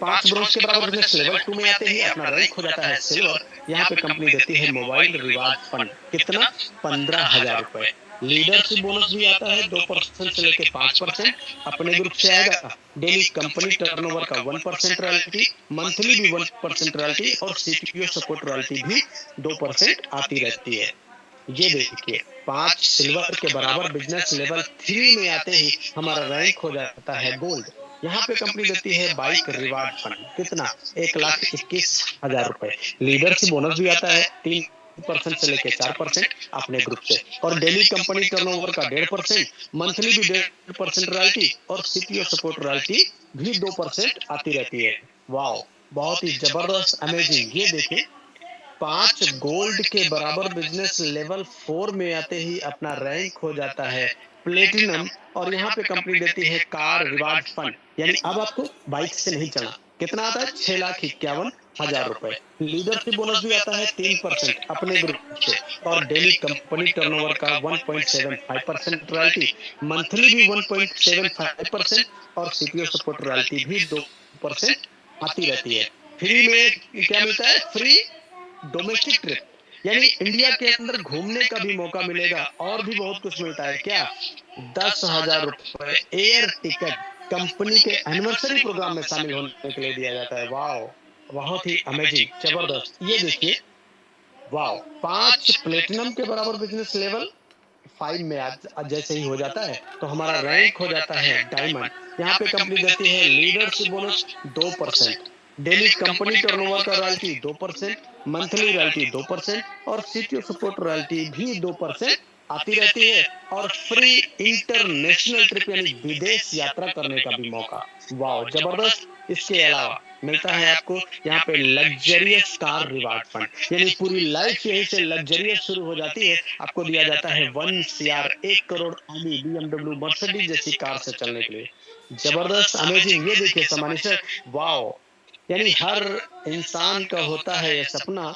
5 bronze के बराबर business level 2 में आते ही अपना रैंक हो जाता है सिल्वर। यहाँ पे कंपनी देती है मोबाइल रिवार्ड फंड, कितना? 15,000 रुपए। लीडरशिप बोनस भी आता है 2% से लेके 5%, अपने ग्रुप से आएगा। डेली कंपनी टर्नओवर का 1% रॉयल्टी, मंथली भी 1% रॉयल्टी और सीपीओ सपोर्ट रॉयल्टी भी 2% आती रहती है। ये देखिए 5 सिल्वर के बराबर बिजनेस लेवल 3 में आते ही हमारा रैंक हो जाता है गोल्ड। यहाँ पे कंपनी देती है बाइक रिवार्ड फंड, कितना? 1,21,000 रुपए। लीडरशिप बोनस भी आता है 3% से लेके 4% अपने ग्रुप से, और डेली कंपनी टर्नओवर का 1.5%, मंथली भी 1.5% रॉयल्टी और सीपीओ सपोर्ट रॉयल्टी भी 2% आती रहती है। वाओ, बहुत ही जबरदस्त, अमेजिंग। ये देखिए 5 गोल्ड के बराबर बिजनेस लेवल 4 में आते ही अपना रैंक हो जाता है प्लेटिनम। और यहाँ पे कंपनी देती है कार रिवार्ड फंड, यानी अब आपको बाइक से नहीं चलना। कितना आता है? 6,51,000 रुपए। लीडरशिप बोनस भी आता है 3% अपने ग्रुप से, और डेली कंपनी टर्नओवर का 1.75% रॉयल्टी, मंथली भी 1.75% और सीपीओ सपोर्ट रॉयल्टी भी 2% आती रहती है। फ्री में क्या मिलता है? फ्री डोमेस्टिक ट्रिप, यानी इंडिया के अंदर घूमने का भी मौका मिलेगा, और भी बहुत कुछ मिलता है। क्या? 10,000 रुपए एयर टिकट कंपनी के एनिवर्सरी प्रोग्राम में शामिल होने के लिए दिया जाता है। वाओ, बहुत ही अमेजिंग, जबरदस्त। ये देखिए, वाओ, 5 प्लेटिनम के बराबर बिजनेस लेवल 5 में जैसे ही हो जाता है तो हमारा रैंक हो जाता है डायमंड। यहाँ पे कंपनी देती है leadership bonus 2%, daily company turnover का रॉयल्टी 2%, मंथली रॉयल्टी 2% और सीटीओ सपोर्ट रॉयल्टी भी 2% आती रहती है, और फ्री इंटरनेशनल ट्रिप यानी विदेश यात्रा करने का भी मौका। वाह, जबरदस्त। इसके अलावा मिलता है आपको यहाँ पे लग्जरियस कार रिवार्ड फंड, यानी पूरी लाइफ यहीं से लग्जरियस शुरू हो जाती है। आपको दिया जाता है 1 CR 1 करोड़ आदि बीएमडब्ल्यू मर्सिडीज जैसी कार से चलने के लिए। जबरदस्त, अमेजिंग। ये देखिए समानी सर, वाओ, यानी हर इंसान का होता है ये सपना,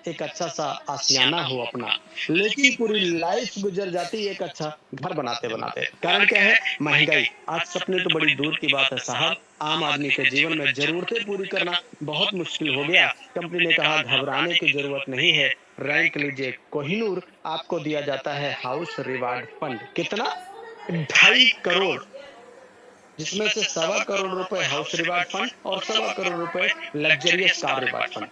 एक अच्छा सा आशियाना हो अपना, लेकिन पूरी लाइफ गुजर जाती है एक अच्छा घर बनाते बनाते। कारण क्या है? महंगाई। आज सपने तो बड़ी दूर की बात है साहब, आम आदमी के जीवन में जरूरतें पूरी करना बहुत मुश्किल हो गया। कंपनी ने कहा घबराने की जरूरत नहीं है, रैंक लीजिए कोहिनूर, आपको दिया जाता है हाउस रिवार्ड फंड। कितना? 2.5 करोड़, जिसमें से 1.25 करोड़ रुपए हाउस रिवार्ड फंड और 1.25 करोड़ रुपए लग्जरियस कार रिवार्ड फंड,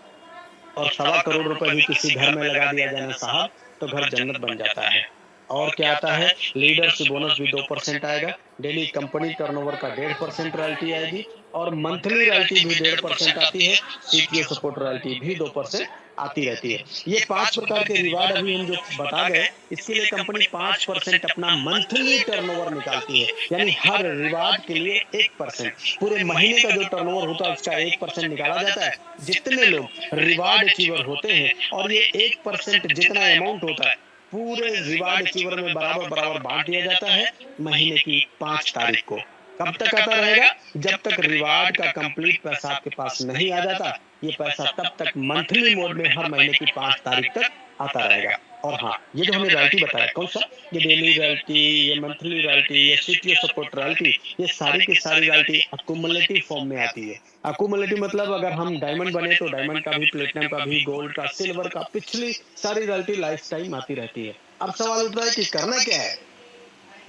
और 1.25 करोड़ रुपए भी किसी घर में लगा दिया जाए ना साहब, तो घर जन्नत बन जाता है। और क्या आता है? लीडरशिप बोनस भी 2% आएगा, डेली कंपनी टर्नओवर का 1.5% रॉयल्टी आएगी, और मंथली रॉयल्टी भी 1.5% आती है, सीटीओ सपोर्ट रॉयल्टी भी 2% आती रहती है। ये 5 प्रकार के रिवार्ड अभी हम जो बता गए, इसके लिए कंपनी 5% अपना मंथली टर्नओवर निकालती है, यानी हर रिवार्ड के लिए 1%। पूरे महीने का जो टर्नओवर होता है उसका 1% निकाला जाता है। जितने लोग रिवार्ड अचीवर होते हैं, और ये 1% जितना अमाउंट होता है पूरे रिवार्ड अचीवर में बराबर बराबर बांट दिया जाता है महीने की 5 तारीख को। कब तक आता रहेगा? जब तक रिवार्ड का कंप्लीट पैसा आपके पास नहीं आ जाता। ये पैसा तब तक मंथली मोड में हर महीने की 5 तारीख तक आता रहेगा। और हाँ, ये जो हमने रॉयल्टी बताया, कौन सा? ये डेली रॉयल्टी, ये मंथली रॉयल्टी, ये सीटीओ सपोर्ट रॉयल्टी, ये सारी की सारी रॉयल्टी अकुमुलेटिव फॉर्म में आती है। अकुमुलेटिव मतलब अगर हम डायमंड बने तो डायमंड का भी, प्लेटिनम का भी, गोल्ड का, सिल्वर का, पिछली सारी रॉयल्टी लाइफ टाइम आती रहती है। अब सवाल उठ रहा है कि करना क्या है?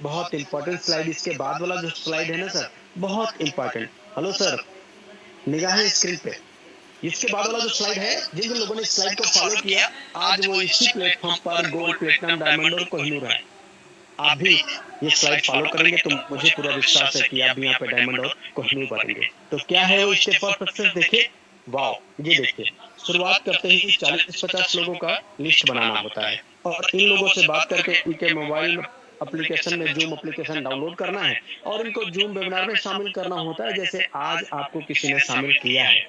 बहुत इंपॉर्टेंट स्लाइड, इसके बाद वाला जो स्लाइड है ना सर, बहुत इंपॉर्टेंट। हेलो सर, निगाहें स्क्रीन पे। इसके बाद वाला जो स्लाइड है, जिन जिन लोगों ने इस स्लाइड को फॉलो किया, आज वो इसी प्लेटफॉर्म पर गोल्ड, प्लेटिनम, डायमंड और कोहिनूर है। आप भी ये स्लाइड फॉलो करेंगे तो मुझे पूरा विश्वास है कि आप भी यहाँ पे डायमंड और कोहिनूर बनेंगे। तो क्या है वो स्टेप फॉर सक्सेस? देखिए, वाओ, ये देखिए, शुरुआत करते ही 40-50 लोगों का लिस्ट बनाना होता है, और इन लोगों से बात करके इनके मोबाइल में एप्लीकेशन में जूम एप्लीकेशन डाउनलोड करना है, और इनको जूम वेबिनार में शामिल करना होता है, जैसे आज आपको किसी ने शामिल किया है।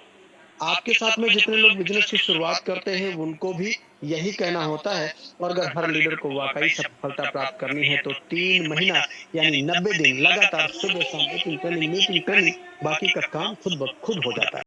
आपके साथ में जितने लोग बिजनेस की शुरुआत करते हैं उनको भी यही कहना होता है। और अगर हर लीडर को वाकई सफलता प्राप्त करनी है तो 3 महीना यानी 90 दिन लगातार सुबह शाम मीटिंग ट्रेनिंग, बाकी का काम खुद ब खुद हो जाता है।